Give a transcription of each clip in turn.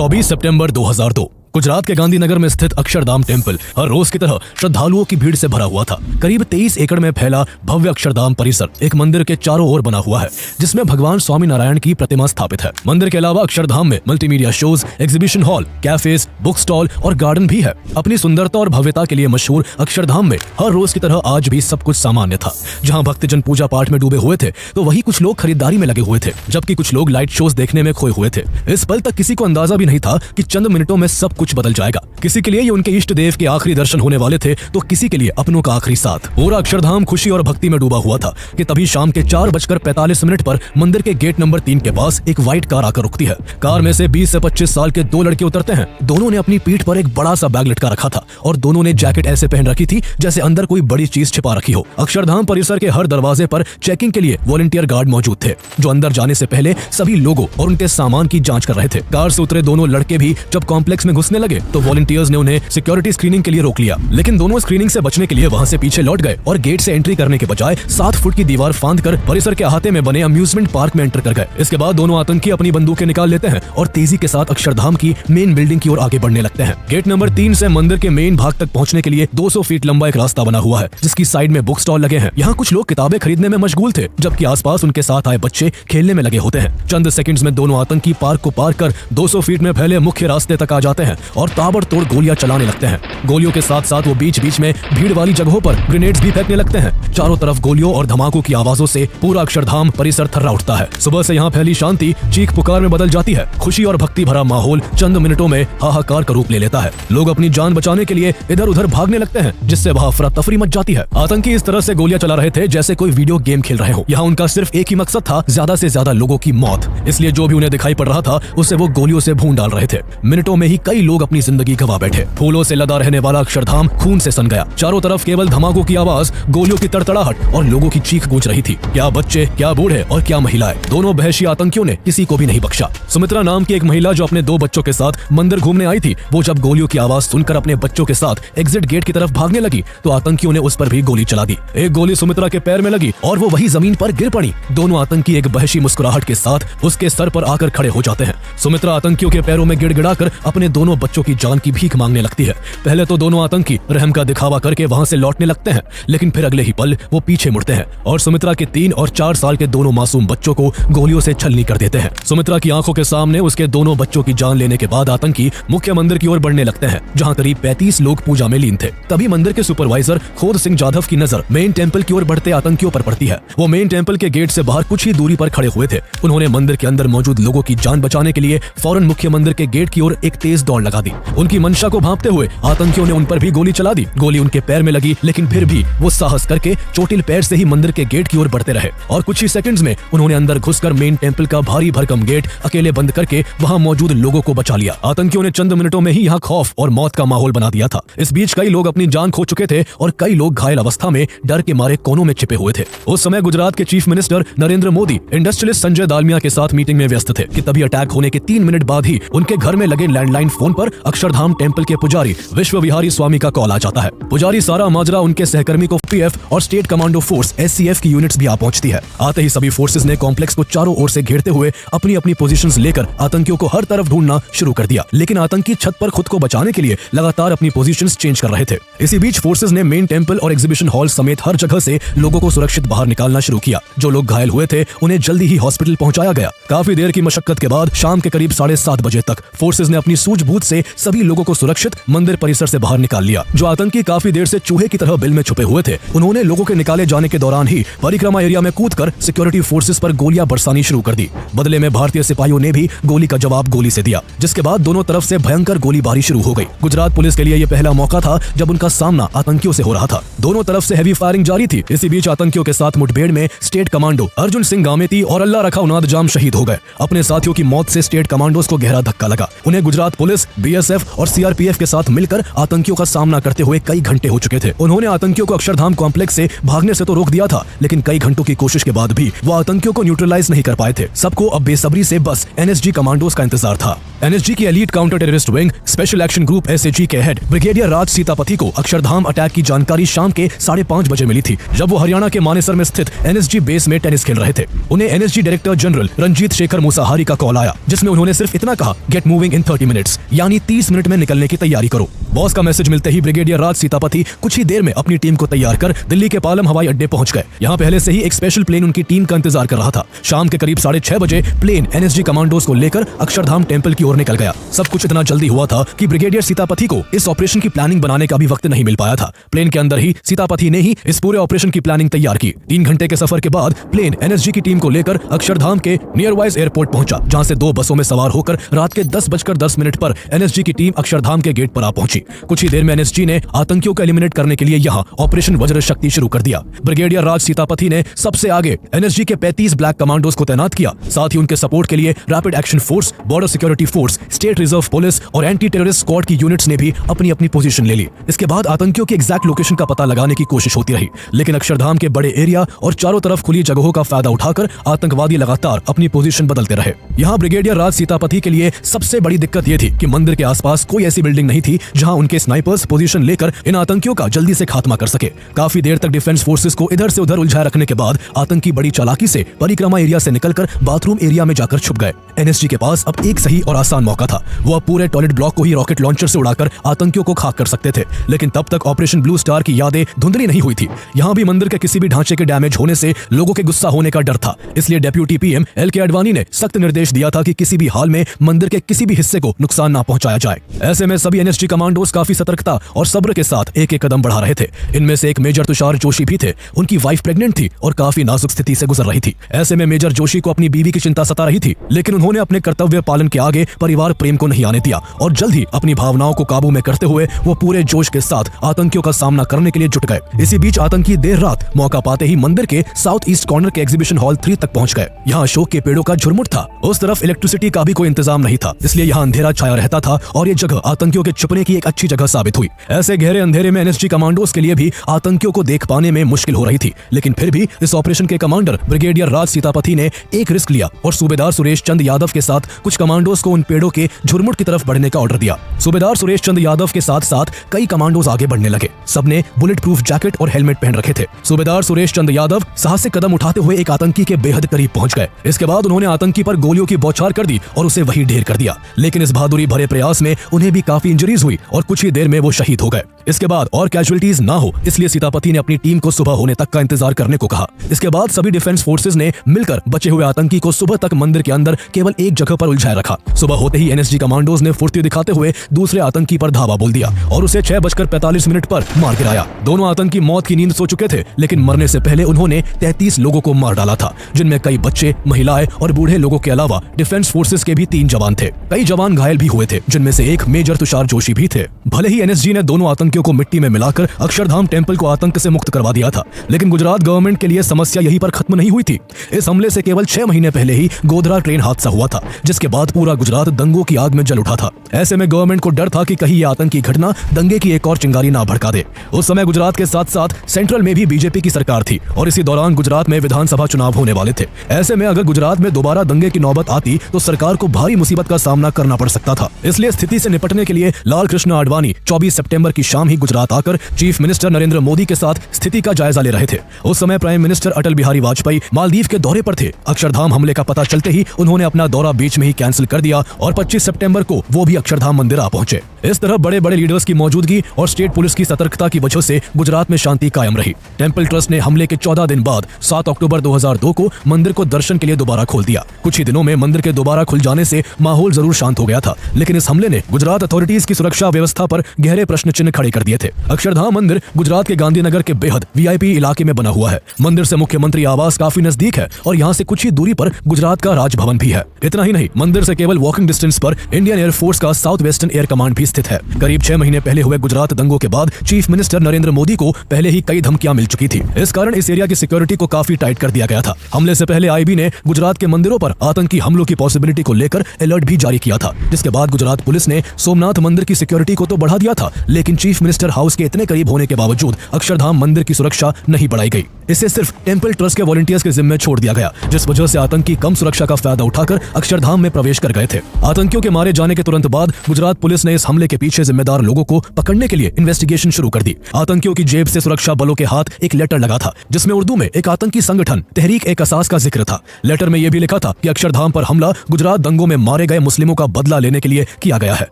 24 सितंबर 2002 गुजरात के गांधीनगर में स्थित अक्षरधाम टेम्पल हर रोज की तरह श्रद्धालुओं की भीड़ से भरा हुआ था। करीब 23 एकड़ में फैला भव्य अक्षरधाम परिसर एक मंदिर के चारों ओर बना हुआ है, जिसमें भगवान स्वामी नारायण की प्रतिमा स्थापित है। मंदिर के अलावा अक्षरधाम में multimedia shows, exhibition hall, cafes, book stall और गार्डन भी है। अपनी सुंदरता और भव्यता के लिए मशहूर अक्षरधाम में हर रोज की तरह आज भी सब कुछ सामान्य था। जहाँ भक्तजन पूजा पाठ में डूबे हुए थे, तो वही कुछ लोग खरीदारी में लगे हुए थे, जबकि कुछ लोग लाइट शोज देखने में खोए हुए थे। इस पल तक किसी को अंदाजा भी नहीं था कि चंद मिनटों में सब कुछ बदल जाएगा। किसी के लिए ये उनके इष्ट देव के आखिरी दर्शन होने वाले थे, तो किसी के लिए अपनों का आखिरी साथ। पूरा अक्षरधाम खुशी और भक्ति में डूबा हुआ था कि तभी शाम के 4:45 पर मंदिर के गेट नंबर 3 के पास एक व्हाइट कार आकर रुकती है। कार में से 20 से 25 साल के दो लड़के उतरते हैं। दोनों ने अपनी पीठ पर एक बड़ा सा बैग लटका रखा था और दोनों ने जैकेट ऐसे पहन रखी थी जैसे अंदर कोई बड़ी चीज छिपा रखी हो। अक्षरधाम परिसर के हर दरवाजे पर चेकिंग के लिए वॉलंटियर गार्ड मौजूद थे, जो अंदर जाने से पहले सभी लोगों और उनके सामान की जांच कर रहे थे। कार से उतरे दोनों लड़के भी जब कॉम्प्लेक्स में घुसने लगे तो वॉलंटियर्स ने उन्हें सिक्योरिटी स्क्रीनिंग के लिए रोक लिया, लेकिन दोनों स्क्रीनिंग से बचने के लिए वहां से पीछे लौट गए और गेट से एंट्री करने के बजाय 7 फुट की दीवार फांदकर परिसर के अहाते में बने अम्यूजमेंट पार्क में एंटर कर गए। इसके बाद दोनों आतंकी अपनी बंदूकें निकाल लेते हैं और तेजी के साथ अक्षरधाम की मेन बिल्डिंग की ओर आगे बढ़ने लगते हैं। गेट नंबर 3 से मंदिर के मेन भाग तक पहुंचने के लिए 200 फीट लंबा एक रास्ता बना हुआ है, जिसकी साइड में बुक स्टॉल लगे हैं। यहाँ कुछ लोग किताबें खरीदने में मशगूल थे, जबकि आसपास उनके साथ आए बच्चे खेलने में लगे होते हैं। चंद सेकंड्स में दोनों आतंकी पार्क को पार कर 200 फीट में फैले मुख्य रास्ते तक आ जाते हैं और ताबड़तोड़ गोलियां चलाने लगते हैं। गोलियों के साथ साथ वो बीच बीच में भीड़ वाली जगहों पर ग्रेनेड्स भी फेंकने लगते हैं। चारों तरफ गोलियों और धमाकों की आवाजों से पूरा अक्षरधाम परिसर थर्रा उठता है। सुबह से यहाँ फैली शांति चीख पुकार में बदल जाती है। खुशी और भक्ति भरा माहौल चंद मिनटों में हाहाकार का रूप ले लेता है। लोग अपनी जान बचाने के लिए इधर उधर भागने लगते हैं, जिससे वहाँ अफरा तफरी मच जाती है। आतंकी इस तरह से गोलियां चला रहे थे जैसे कोई वीडियो गेम खेल रहे हो। यहाँ उनका सिर्फ एक ही मकसद था, ज्यादा से ज्यादा लोगों की मौत। इसलिए जो भी उन्हें दिखाई पड़ रहा था उसे वो गोलियों से भून डाल रहे थे। मिनटों में ही कई लोग अपनी जिंदगी गंवा बैठे। फूलों से लदा रहने वाला अक्षरधाम खून से सन गया। चारों तरफ केवल धमाकों की आवाज, गोलियों की तड़तड़ाहट और लोगों की चीख गूंज रही थी। क्या बच्चे, क्या बूढ़े और क्या महिलाएं। दोनों वहशी आतंकियों ने किसी को भी नहीं बख्शा। सुमित्रा नाम की एक महिला जो अपने 2 बच्चों के साथ मंदिर घूमने आई थी, वो जब गोलियों की आवाज सुनकर अपने बच्चों के साथ एग्जिट गेट की तरफ भागने लगी तो आतंकियों ने उस पर भी गोली चला दी। एक गोली सुमित्रा के पैर में लगी और वो वही जमीन पर गिर पड़ी। दोनों आतंकी एक वहशी मुस्कुराहट के साथ उसके सर पर आकर खड़े हो जाते हैं। सुमित्रा आतंकियों के पैरों में गिड़गिड़ाकर अपने दोनों बच्चों की जान की भीख मांगने लगती है। पहले तो दोनों आतंकी रहम का दिखावा करके वहां से लौटने लगते हैं, लेकिन फिर अगले ही पल वो पीछे मुड़ते हैं और सुमित्रा के 3 और 4 साल के दोनों मासूम बच्चों को गोलियों से छलनी कर देते हैं। सुमित्रा की आंखों के सामने उसके दोनों बच्चों की जान लेने के बाद आतंकी मुख्य मंदिर की ओर बढ़ने लगते हैं, जहां करीब 35 लोग पूजा में लीन थे। तभी मंदिर के सुपरवाइजर खोद सिंह जाधव की नजर मेन टेम्पल की ओर बढ़ते आतंकियों पर पड़ती है। वो मेन टेम्पल के गेट से बाहर कुछ ही दूरी पर खड़े हुए थे। उन्होंने मंदिर के अंदर मौजूद लोगों की जान बचाने के लिए फौरन मुख्य मंदिर के गेट की ओर एक तेज दौड़ लगा दी। उनकी मंशा को भांपते हुए आतंकियों ने उन पर भी गोली चला दी। गोली उनके पैर में लगी, लेकिन फिर भी वो साहस करके चोटिल पैर से ही मंदिर के गेट की ओर बढ़ते रहे और कुछ ही सेकंड्स में उन्होंने अंदर घुसकर मेन टेम्पल का भारी भरकम गेट अकेले बंद करके वहां मौजूद लोगों को बचा लिया। आतंकियों ने चंद मिनटों में ही यहाँ खौफ और मौत का माहौल बना दिया था। इस बीच कई लोग अपनी जान खो चुके थे और कई लोग घायल अवस्था में डर के मारे कोनों में छिपे हुए थे। उस समय गुजरात के chief minister Narendra Modi industrialist Sanjay Dalmia के साथ मीटिंग में व्यस्त थे कि तभी अटैक होने के 3 मिनट बाद ही उनके घर में लगे लैंडलाइन फोन पर अक्षरधाम टेम्पल के पुजारी विश्व विहारी स्वामी का कॉल आ जाता है। पुजारी सारा माजरा उनके सहकर्मी को पीएफ और स्टेट कमांडो फोर्स एससीएफ की यूनिट्स भी आ पहुंचती है। आते ही सभी फोर्सेस ने कॉम्प्लेक्स को चारों ओर से घेरते हुए अपनी अपनी पोजीशंस लेकर आतंकियों को हर तरफ ढूंढना शुरू कर दिया, लेकिन आतंकी छत पर खुद को बचाने के लिए लगातार अपनी पोजीशंस चेंज कर रहे थे। इसी बीच फोर्सेस ने मेन टेम्पल और एग्जीबिशन हॉल समेत हर जगह से लोगों को सुरक्षित बाहर निकालना शुरू किया। जो लोग घायल हुए थे उन्हें जल्दी ही हॉस्पिटल पहुंचाया गया। काफी देर की मशक्कत के बाद शाम के करीब 7:30 बजे तक फोर्सेस ने अपनी सूझबूझ से सभी लोगों को सुरक्षित मंदिर परिसर से बाहर निकाल लिया। जो आतंकी काफी देर से चूहे की तरह बिल में छुपे हुए थे, उन्होंने लोगों के निकाले जाने के दौरान ही परिक्रमा एरिया में कूदकर सिक्योरिटी फोर्सेस पर गोलियां बरसानी शुरू कर दी। बदले में भारतीय सिपाहियों ने भी गोली का जवाब गोली से दिया, जिसके बाद दोनों तरफ से भयंकर गोलीबारी शुरू हो गई। गुजरात पुलिस के लिए यह पहला मौका था जब उनका सामना आतंकियों से हो रहा था। दोनों तरफ से हैवी फायरिंग जारी थी। इसी बीच आतंकियों के साथ मुठभेड़ में स्टेट कमांडो अर्जुन सिंह गामेती और अल्लाह रखा उनाद जाम शहीद हो गए। अपने साथियों की मौत से स्टेट कमांडोज को गहरा धक्का लगा। उन्हें गुजरात पुलिस, बीएसएफ और सीआरपीएफ के साथ मिलकर आतंकियों का सामना करते हुए कई घंटे हो चुके थे। उन्होंने आतंकियों को अक्षरधाम कॉम्प्लेक्स से भागने से तो रोक दिया था, लेकिन कई घंटों की कोशिश के बाद भी वो आतंकियों को न्यूट्रलाइज नहीं कर पाए थे। सबको अब बेसब्री से बस एनएसजी कमांडोज का इंतजार था। एनएसजी की elite counter terrorist terrorist wing special action group SAG के हेड ब्रिगेडियर राज सीतापति को अक्षरधाम अटैक की जानकारी शाम के 5:30 बजे मिली थी, जब वो हरियाणा के मानेसर में स्थित NSG बेस में टेनिस खेल रहे थे। उन्हें NSG director general Ranjit Shekhar Mushahary का कॉल आया, जिसमें उन्होंने सिर्फ इतना कहा, गेट मूविंग इन 30 मिनट्स, यानी 30 मिनट में निकलने की तैयारी करो। बॉस का मैसेज मिलते ही ब्रिगेडियर राज सीतापति कुछ ही देर में अपनी टीम को तैयार कर दिल्ली के पालम हवाई अड्डे पहुंच गए। यहाँ पहले से ही एक स्पेशल प्लेन उनकी टीम का इंतजार कर रहा था। शाम के करीब 6:30 बजे प्लेन NSG कमांडोज को लेकर अक्षरधाम टेम्पल की ओर निकल गया। सब कुछ इतना जल्दी हुआ था कि ब्रिगेडियर सीतापति को इस ऑपरेशन की प्लानिंग बनाने का भी वक्त नहीं मिल पाया था। प्लेन के अंदर ही सीतापति ने ही इस पूरे ऑपरेशन की प्लानिंग तैयार की। 3 घंटे के सफर के बाद प्लेन NSG की टीम को लेकर अक्षरधाम के नियरवाइज एयरपोर्ट पहुंचा, जहां से 2 बसों में सवार होकर रात के 10:10 पर NSG की टीम अक्षरधाम के गेट पर आ पहुंची। कुछ ही देर में NSG ने आतंकियों को एलिमिनेट करने के लिए यहाँ ऑपरेशन वज्र शक्ति शुरू कर दिया। ब्रिगेडियर राज सीतापति ने सबसे आगे NSG के 35 ब्लैक कमांडोज को तैनात किया। साथ ही उनके सपोर्ट के लिए rapid action force, border security force, state reserve police और एंटी टेररिस्ट स्क्वाड की यूनिट्स ने भी अपनी अपनी पोजीशन ले ली। इसके बाद आतंकियों की एग्जैक्ट लोकेशन का पता लगाने की कोशिश होती रही, लेकिन अक्षरधाम के बड़े एरिया और चारों तरफ खुली जगहों का फायदा उठाकर आतंकवादी लगातार अपनी पोजीशन बदलते रहे। यहाँ ब्रिगेडियर राज सीतापति के लिए सबसे बड़ी दिक्कत यह थी कि मंदिर के आसपास कोई ऐसी बिल्डिंग नहीं थी जहां उनके स्नाइपर्स पोजीशन लेकर इन आतंकियों का जल्दी से खात्मा कर सके। काफी देर तक डिफेंस फोर्सेस को इधर से उधर उलझाए रखने के बाद आतंकी बड़ी चालाकी से परिक्रमा एरिया से निकलकर बाथरूम एरिया में जाकर छुप गए। NSG के पास अब एक सही और आसान मौका था। वो अब पूरे टॉयलेट ब्लॉक को ही रॉकेट लॉन्चर से उड़ाकर आतंकियों को खाक कर सकते थे, लेकिन तब तक ऑपरेशन ब्लू स्टार की यादें धुंधली नहीं हुई थी। यहाँ भी मंदिर के किसी भी ढांचे के डैमेज होने से लोगों के गुस्सा होने का डर था। इसलिए डेप्यूटी PM LK आडवाणी ने सख्त निर्देश दिया था कि किसी भी हाल में मंदिर के किसी भी हिस्से को नुकसान ना पहुंचाया जाए। ऐसे में सभी NSG कमांडोज काफी सतर्कता और सब्र के साथ एक एक कदम बढ़ा रहे थे। इनमें से एक मेजर तुषार जोशी भी थे। उनकी वाइफ प्रेग्नेंट थी और काफी नाजुक स्थिति से गुजर रही थी। ऐसे में मेजर जोशी को अपनी बीवी की चिंता सता रही थी, लेकिन उन्होंने अपने कर्तव्य पालन के आगे परिवार प्रेम को नहीं आने दिया और जल्द ही अपनी भावनाओं को काबू में करते हुए वो पूरे जोश के साथ आतंकियों का सामना करने के लिए जुट गए। इसी बीच आतंकी देर रात मौका पाते ही मंदिर के साउथ ईस्ट कॉर्नर के एग्जीबिशन हॉल 3 तक पहुंच गए। यहाँ अशोक के पेड़ों का झुरमुट था। उस तरफ इलेक्ट्रिसिटी का भी कोई इंतजाम नहीं था, इसलिए यहाँ अंधेरा छाया रहता था और ये जगह आतंकियों के छुपने की एक अच्छी जगह साबित हुई। ऐसे गहरे अंधेरे में NSG कमांडोज के लिए भी आतंकियों को देख पाने में मुश्किल हो रही थी, लेकिन फिर भी इस ऑपरेशन के कमांडर ब्रिगेडियर राज सीतापति ने एक रिस्क लिया और सूबेदार सुरेश चंद यादव के साथ कुछ कमांडोज को उन पेड़ों के झुरमुट की तरफ बढ़ने का ऑर्डर दिया। सूबेदार सुरेश चंद यादव के साथ साथ कई कमांडोज आगे बढ़ने लगे। सबने बुलेट प्रूफ जैकेट और हेलमेट पहन रखे थे। सूबेदार सुरेश चंद यादव साहसिक कदम उठाते हुए एक आतंकी के बेहद करीब पहुंच गए। इसके बाद उन्होंने आतंकी पर गोलियों की बौछार कर दी और उसे वहीं ढेर कर दिया, लेकिन इस बहादुरी भरे प्रयास में उन्हें भी काफी इंजरीज हुई और कुछ ही देर में वो शहीद हो गए। इसके बाद और कैजुअलिटीज ना हो, इसलिए सीतापति ने अपनी टीम को सुबह होने तक का इंतजार करने को कहा। इसके बाद सभी डिफेंस फोर्सेज ने मिलकर बचे हुए आतंकी को सुबह तक मंदिर के अंदर केवल एक जगह पर उलझाए रखा। सुबह होते ही NSG कमांडोज ने फुर्ती दिखाते हुए दूसरे आतंकी पर धावा बोल दिया और उसे 6:45 पर मार गिराया। दोनों आतंकी मौत की नींद सो चुके थे, लेकिन मरने से पहले उन्होंने 33 लोगों को मार डाला था, जिनमें कई बच्चे, महिलाएं और बूढ़े लोगों के अलावा डिफेंस फोर्सेज के भी 3 जवान थे। कई जवान घायल भी हुए थे, जिनमें से एक मेजर तुषार जोशी भी थे। भले ही NSG ने दोनों आतंकियों को मिट्टी में मिलाकर अक्षरधाम टेम्पल को आतंक से मुक्त करवा दिया था, लेकिन गुजरात गवर्नमेंट के लिए समस्या यहीं पर खत्म नहीं हुई थी। इस हमले से केवल 6 महीने पहले ही गोधरा ट्रेन हादसा हुआ था, जिसके बाद पूरा गुजरात दंगों की आग में जल उठा था। ऐसे में गवर्नमेंट को डर था कि कहीं ये आतंकी घटना दंगे की एक और चिंगारी ना भड़का दे। उस समय गुजरात के साथ साथ सेंट्रल में भी बीजेपी की सरकार थी और इसी दौरान गुजरात में विधानसभा चुनाव होने वाले थे। ऐसे में अगर गुजरात में दोबारा दंगे की नौबत आती तो सरकार को भारी मुसीबत का सामना करना पड़ सकता था। इसलिए स्थिति से निपटने के लिए लाल कृष्ण आडवाणी 24 सितंबर की शाम ही गुजरात आकर चीफ मिनिस्टर नरेंद्र मोदी के साथ स्थिति का जायजा ले रहे थे। उस समय प्राइम मिनिस्टर अटल बिहारी वाजपेयी मालदीव के दौरे पर थे। अक्षरधाम हमले का पता चलते ही उन्होंने अपना दौरा बीच में ही कैंसिल कर दिया और 25 सितंबर को वो भी अक्षरधाम मंदिर आ पहुंचे। इस तरह बड़े बड़े लीडर्स की मौजूदगी और स्टेट पुलिस की सतर्कता की वजह से गुजरात में शांति कायम रही। टेम्पल ट्रस्ट ने हमले के 14 दिन बाद 7 अक्टूबर 2002 को मंदिर को दर्शन के लिए दोबारा खोल दिया। कुछ ही दिनों में मंदिर के दोबारा खुल जाने से माहौल जरूर शांत हो गया था, लेकिन इस हमले ने गुजरात अथॉरिटीज की सुरक्षा व्यवस्था पर गहरे प्रश्न चिन्ह खड़े कर दिए थे। अक्षरधाम मंदिर गुजरात के गांधीनगर के बेहद VIP इलाके में बना हुआ है। मंदिर से मुख्यमंत्री आवास काफी नजदीक है और यहाँ से कुछ ही दूरी पर गुजरात का राजभवन भी है। इतना ही नहीं, मंदिर से केवल वॉकिंग डिस्टेंस पर इंडियन एयरफोर्स का साउथ वेस्टर्न एयर कमांड भी स्थित है। करीब 6 महीने पहले हुए गुजरात दंगों के बाद चीफ मिनिस्टर नरेंद्र मोदी को पहले ही कई धमकियां मिल चुकी थी। इस कारण इस एरिया की सिक्योरिटी को काफी टाइट कर दिया गया था। हमले से पहले IB ने गुजरात के मंदिरों पर आतंकी हमलों की पॉसिबिलिटी को लेकर अलर्ट भी जारी किया था, जिसके बाद गुजरात पुलिस ने सोमनाथ मंदिर की सिक्योरिटी को तो बढ़ा दिया था, लेकिन चीफ चीफ मिनिस्टर हाउस के इतने करीब होने के बावजूद अक्षरधाम मंदिर की सुरक्षा नहीं बढ़ाई गई। इसे सिर्फ टेंपल ट्रस्ट के वॉलंटियर्स के जिम्मे छोड़ दिया गया, जिस वजह से आतंकी कम सुरक्षा का फायदा उठाकर अक्षरधाम में प्रवेश कर गए थे। आतंकियों के मारे जाने के तुरंत बाद गुजरात पुलिस ने इस हमले के पीछे जिम्मेदार लोगों को पकड़ने के लिए इन्वेस्टिगेशन शुरू कर दी। आतंकियों की जेब से सुरक्षा बलों के हाथ एक लेटर लगा था, जिसमें उर्दू में एक आतंकी संगठन तहरीक-ए-कसास का जिक्र था। लेटर में यह भी लिखा था कि अक्षरधाम पर हमला गुजरात दंगों में मारे गए मुस्लिमों का बदला लेने के लिए किया गया है।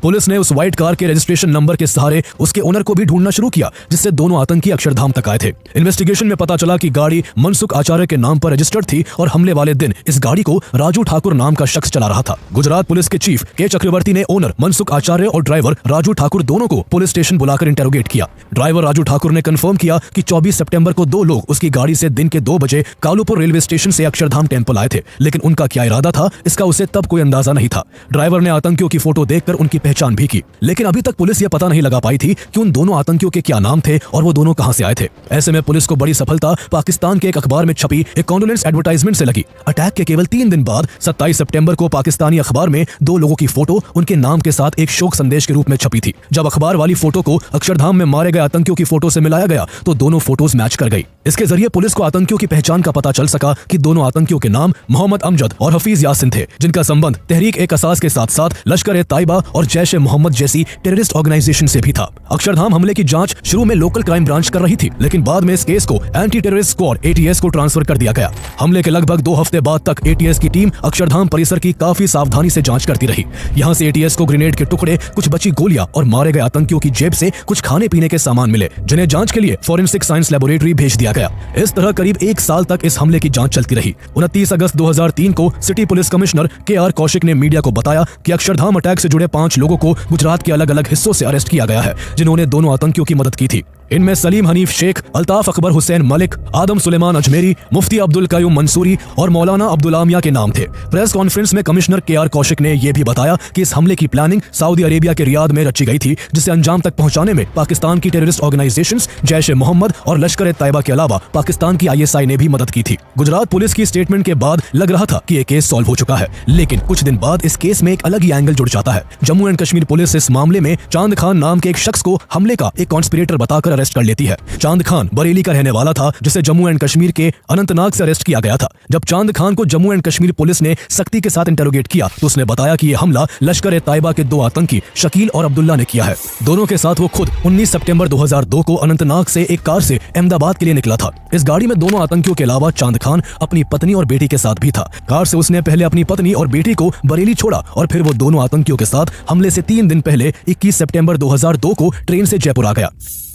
पुलिस ने उस व्हाइट कार के रजिस्ट्रेशन नंबर के सहारे उसके ओनर को भी ढूंढना शुरू किया, जिससे दोनों आतंकी अक्षरधाम तक आए थे। इन्वेस्टिगेशन में पता चला कि गाड़ी मनसुख आचार्य के नाम पर रजिस्टर्ड थी और हमले वाले दिन इस गाड़ी को राजू ठाकुर नाम का शख्स चला रहा था। गुजरात पुलिस के चीफ के चक्रवर्ती ने ओनर मनसुख आचार्य और ड्राइवर राजू ठाकुर दोनों को पुलिस स्टेशन बुलाकर इंटेरोगेट किया। ड्राइवर राजू ठाकुर ने कंफर्म किया कि 24 सितंबर को दो लोग उसकी गाड़ी से दिन के 2 बजे कालूपुर रेलवे स्टेशन से अक्षरधाम टेंपल आए थे, लेकिन उनका क्या इरादा था इसका उसे तब कोई अंदाजा नहीं था। ड्राइवर ने आतंकियों की फोटो देखकर उनकी पहचान भी की, लेकिन अभी तक पुलिस यह पता नहीं लगा पाई थी कि उन दोनों आतंकियों के क्या नाम थे और वो दोनों कहां से आए थे। ऐसे में पुलिस को बड़ी सफलता पाकिस्तान के एक अखबार में छपी एक कॉन्डोलेंस एडवर्टाइजमेंट से लगी। अटैक के केवल 3 दिन बाद 27 सितंबर को पाकिस्तानी अखबार में 2 लोगों की फोटो उनके नाम के साथ एक शोक संदेश के रूप में छपी थी। जब अखबार वाली फोटो को अक्षरधाम में मारे गए आतंकियों की फोटो से मिलाया गया तो दोनों फोटोज मैच कर गई। इसके जरिए पुलिस को आतंकियों की पहचान का पता चल सका कि दोनों आतंकियों के नाम मोहम्मद अमजद और हफीज यासिन थे, जिनका संबंध तहरीक-ए-कसास के साथ साथ लश्कर-ए-ताइबा और जैश-ए-मोहम्मद जैसी टेररिस्ट ऑर्गेनाइजेशन से भी था। अक्षरधाम हमले की जांच शुरू में लोकल क्राइम ब्रांच कर रही थी, लेकिन बाद में इस केस को एंटी टेररिस्ट स्क्वाड ATS को ट्रांसफर कर दिया गया। हमले के लगभग 2 हफ्ते बाद तक ATS की टीम अक्षरधाम परिसर की काफी सावधानी से जांच करती रही। यहाँ से ATS को ग्रेनेड के टुकड़े, कुछ बची गोलियां और मारे गए आतंकियों की जेब से कुछ खाने पीने के सामान मिले, जिन्हें जांच के लिए फॉरेंसिक साइंस लेबोरेटरी भेज दिया गया। इस तरह करीब 1 साल तक इस हमले की जांच चलती रही। 29 अगस्त 2003 को city police commissioner KR Kaushik ने मीडिया को बताया कि अक्षरधाम अटैक से जुड़े 5 लोगों को गुजरात के अलग अलग हिस्सों से अरेस्ट किया गया है, जिन्होंने दोनों आतंकियों की मदद की थी। इनमें सलीम हनीफ शेख, अल्ताफ अकबर हुसैन मलिक, आदम सुलेमान अजमेरी, मुफ्ती अब्दुल कयूम मंसूरी और मौलाना अब्दुल आमिया के नाम थे। प्रेस कॉन्फ्रेंस में कमिश्नर KR कौशिक ने यह भी बताया कि इस हमले की प्लानिंग सऊदी अरेबिया के रियाद में रची गई थी, जिसे अंजाम तक पहुंचाने में पाकिस्तान की टेररिस्ट ऑर्गेनाइजेशंस जैश-ए-मोहम्मद और लश्कर-ए-ताइबा के अलावा पाकिस्तान की ISI ने भी मदद की थी। गुजरात पुलिस की स्टेटमेंट के बाद लग रहा था कि यह केस सॉल्व हो चुका है, लेकिन कुछ दिन बाद इस केस में एक अलग ही एंगल जुड़ जाता है। जम्मू एंड कश्मीर पुलिस इस मामले में चांद खान नाम के एक शख्स को हमले का एक कॉन्स्पिरेटर बताकर अरेस्ट कर लेती है। चांद खान बरेली का रहने वाला था, जिसे जम्मू एंड कश्मीर के अनंतनाग से अरेस्ट किया गया था। जब चांद खान को जम्मू एंड कश्मीर पुलिस ने सख्ती के साथ इंटेरोगेट किया तो उसने बताया कि यह हमला लश्कर-ए-ताइबा के 2 आतंकी शकील और अब्दुल्ला ने किया है। दोनों के साथ वो खुद 19 सितंबर 2002 को अनंतनाग से एक कार से अहमदाबाद के लिए निकला था। इस गाड़ी में दोनों आतंकियों के अलावा चांद खान अपनी पत्नी और बेटी के साथ भी था। कार से उसने पहले अपनी पत्नी और बेटी को बरेली छोड़ा और फिर वो दोनों आतंकियों के साथ हमले से 3 दिन पहले 21 सितंबर 2002 को ट्रेन से जयपुर आ गया।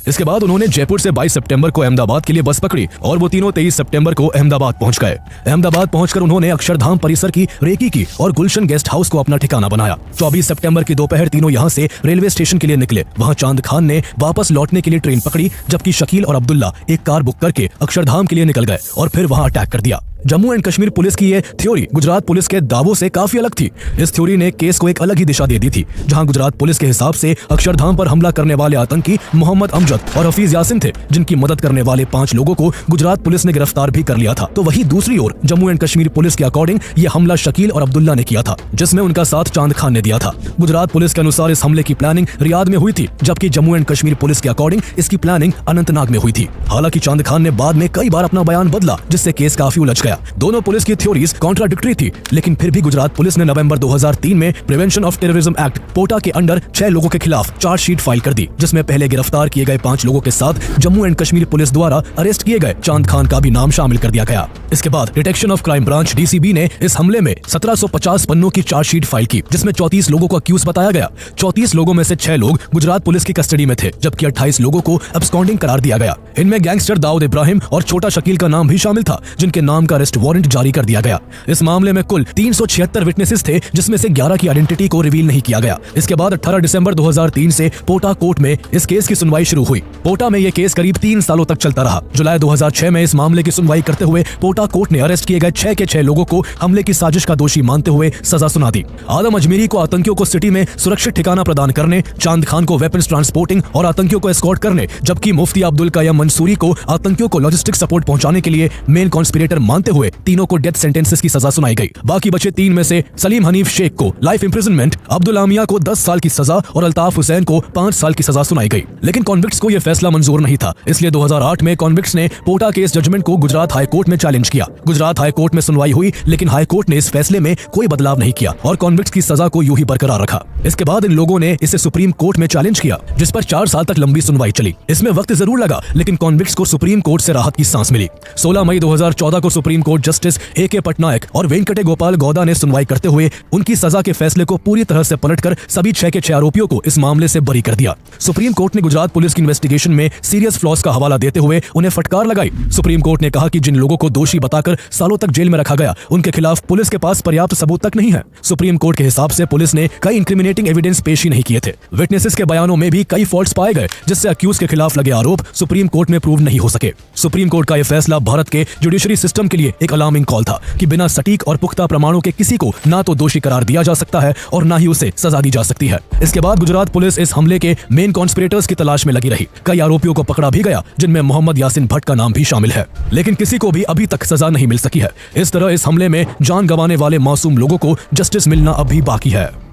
इसके बाद उन्होंने जयपुर से 22 सितंबर को अहमदाबाद के लिए बस पकड़ी और वो तीनों 23 सितंबर को अहमदाबाद पहुंच गए। अहमदाबाद पहुंचकर उन्होंने अक्षरधाम परिसर की रेकी की और गुलशन गेस्ट हाउस को अपना ठिकाना बनाया। 24 सितंबर की दोपहर तीनों यहां से रेलवे स्टेशन के लिए निकले। वहां चांद खान ने वापस लौटने के लिए ट्रेन पकड़ी, जबकि शकील और अब्दुल्ला एक कार बुक करके अक्षरधाम के लिए निकल गए और फिर वहां अटैक कर दिया। जम्मू एंड कश्मीर पुलिस की यह थ्योरी गुजरात पुलिस के दावों से काफी अलग थी। इस थ्योरी ने केस को एक अलग ही दिशा दे दी थी, जहां गुजरात पुलिस के हिसाब से अक्षरधाम पर हमला करने वाले आतंकी मोहम्मद अमजद और हफीज यासिन थे, जिनकी मदद करने वाले 5 लोगों को गुजरात पुलिस ने गिरफ्तार भी कर लिया था। तो वही दूसरी ओर जम्मू एंड कश्मीर पुलिस के अकॉर्डिंग यह हमला शकील और अब्दुल्ला ने किया था, जिसमें उनका साथ चांद खान ने दिया था। गुजरात पुलिस के अनुसार इस हमले की प्लानिंग रियाद में हुई थी, जबकि जम्मू एंड कश्मीर पुलिस के अकॉर्डिंग इसकी प्लानिंग अनंतनाग में हुई थी। हालांकि चांद खान ने बाद में कई बार अपना बयान बदला, जिससे केस काफी उलझ गया। दोनों पुलिस की थ्योरीज कॉन्ट्राडिक्टरी थी, लेकिन फिर भी गुजरात पुलिस ने नवंबर 2003 में प्रिवेंशन ऑफ टेररिज्म एक्ट पोटा के अंडर 6 लोगों के खिलाफ चार्जशीट फाइल कर दी, जिसमें पहले गिरफ्तार किए गए 5 लोगों के साथ जम्मू एंड कश्मीर पुलिस द्वारा अरेस्ट किए गए चांद खान का भी नाम शामिल कर दिया गया। इसके बाद detection of crime branch DCB ने इस हमले में 1750 पन्नों की चार्जशीट फाइल की, जिसमें 34 लोगों को अक्यूज बताया गया। 34 लोगों में से 6 लोग गुजरात पुलिस की कस्टडी में थे, जबकि 28 लोगों को अब्सकॉन्डिंग करार दिया गया। इनमें गैंगस्टर दाऊद इब्राहिम और छोटा शकील का नाम भी शामिल था, जिनके नाम का अरेस्ट वारंट जारी कर दिया गया। इस मामले में कुल 376 विटनेसेस थे, जिसमें से 11 की आइडेंटिटी को रिवील नहीं किया गया। इसके बाद 18 दिसंबर 2003 से पोटा कोर्ट में इस केस की सुनवाई शुरू हुई। पोटा में यह केस करीब 3 सालों तक चलता रहा। जुलाई 2006 में इस मामले की सुनवाई करते हुए पोटा कोर्ट ने अरेस्ट किए गए 6 के 6 लोगों को हमले की साजिश का दोषी मानते हुए सजा सुना दी। आदम अजमेरी को आतंकियों को सिटी में सुरक्षित ठिकाना प्रदान करने, चांद खान को वेपन्स ट्रांसपोर्टिंग और आतंकियों को एस्कॉर्ट करने, जबकि मुफ्ती अब्दुल कयूम मंसूरी को आतंकियों को लॉजिस्टिक सपोर्ट पहुंचाने के लिए मेन कॉन्स्पिरेटर मानते चलते हुए तीनों को डेथ सेंटेंसेस की सजा सुनाई गई। बाकी बचे 3 में से सलीम हनीफ शेख को लाइफ इंप्रिजनमेंट, अब्दुल आमिया को 10 साल की सजा और अल्ताफ हुसैन को 5 साल की सजा सुनाई गई। लेकिन कॉन्विक्ट्स को यह फैसला मंजूर नहीं था, इसलिए 2008 में कॉन्विक्ट्स ने पोटा केस जजमेंट को गुजरात हाई कोर्ट में चैलेंज किया। गुजरात हाई कोर्ट में सुनवाई हुई, लेकिन हाई कोर्ट ने इस फैसले में कोई बदलाव नहीं किया और कॉन्विक्ट्स की सजा को यूं ही बरकरार रखा। इसके बाद इन लोगों ने इसे सुप्रीम कोर्ट में चैलेंज किया, जिस पर 4 साल तक लंबी सुनवाई चली। इसमें वक्त जरूर लगा, लेकिन कॉन्विक्ट्स को सुप्रीम कोर्ट से राहत की सांस मिली। 16 मई 2014 को supreme court justice A.K. Patnaik और वेंकटे गोपाल गौदा ने सुनवाई करते हुए उनकी सजा के फैसले को पूरी तरह से पलटकर सभी 6 के 6 आरोपियों को इस मामले से बरी कर दिया। सुप्रीम कोर्ट ने गुजरात पुलिस की इन्वेस्टिगेशन में सीरियस फ्लॉज का हवाला देते हुए उन्हें फटकार लगाई। सुप्रीम कोर्ट ने कहा कि जिन लोगों को दोषी बताकर सालों तक जेल में रखा गया, उनके खिलाफ पुलिस के पास पर्याप्त सबूत तक नहीं है। सुप्रीम कोर्ट के हिसाब से पुलिस ने कई इंक्रिमिनेटिंग एविडेंस पेश ही नहीं किए थे। विटनेसेस के बयानों में भी कई फॉल्ट्स पाए गए, जिससे अक्यूज के खिलाफ लगे आरोप सुप्रीम कोर्ट में प्रूव नहीं हो सके। सुप्रीम कोर्ट का यह फैसला भारत के जुडिशरी सिस्टम के लिए एक अलार्मिंग कॉल था कि बिना सटीक और पुख्ता प्रमाणों के किसी को ना तो दोषी करार दिया जा सकता है और ना ही उसे सजा दी जा सकती है। इसके बाद गुजरात पुलिस इस हमले के मेन कॉन्स्पिरेटर्स की तलाश में लगी रही। कई आरोपियों को पकड़ा भी गया, जिनमें मोहम्मद यासिन भट्ट का नाम भी शामिल है, लेकिन किसी को भी अभी तक सजा नहीं मिल सकी है। इस तरह इस हमले में जान गंवाने वाले मासूम लोगों को जस्टिस मिलना अभी बाकी है।